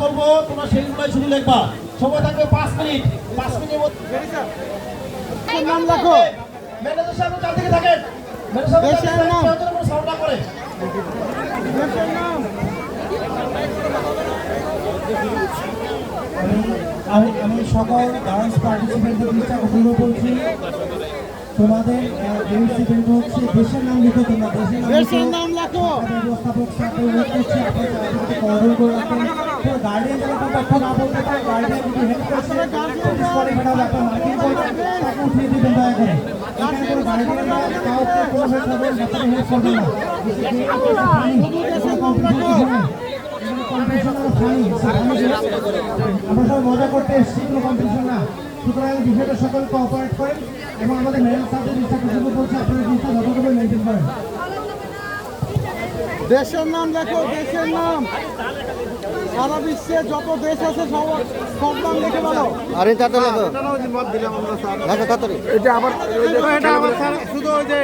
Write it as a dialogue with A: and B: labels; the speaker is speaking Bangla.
A: বলবো তোমরা সেগুলো শুধু লিখবা। সময় থাকবে 5 মিনিট। 5 মিনিটের মধ্যে
B: নাম লেখো।
A: ম্যানেজার সাহেব চার দিকে থাকেন। ম্যানেজার সাহেব নাম কোনো সাউন্ড না করে।
C: আমি সকল ডান্স পার্টিসিপেন্টদের অনুরোধ করছি, তোমাদের রেসিপেন্ট হচ্ছে দেশের নাম লিখো, তোমরা দেশের নাম লেখো। ব্যবস্থাপক সাথে অনুরোধ করছি আপনারা অর্ডার করে রাখেন। তো গার্ডিয়ান যারা তথ্য না বলতে পারে, গার্ডিয়ান যদি হেল্প করছে পরে ফেটাও আপনার মার্কিং করে তাকে উঠিয়ে দিবেন দয়া করে। এখানে কোনো গার্ডিয়ানরা কাউকে কোনো হেল্প করবে না, বাচ্চাকে হেল্প করবে না। আমরা সবাই মজা করতে এসেছি, কোনো কম্পিটিশন না। সুতরাং বিষয়টা সকল কোঅপারেট করেন এবং আমাদের মেয়ের সাথে জিনিসটা বলছে আপনারা জিনিসটা যথাযথভাবে মেনটেন করেন।
B: দেশের নাম লেখো, দেশের নাম। সারা বিশ্বে যত দেশ আছে সব নাম লিখে বলো।
D: আরে তাড়াতাড়ি লেখো। লেখো তাড়াতাড়ি।
B: এটা আবার শুধু ওই যে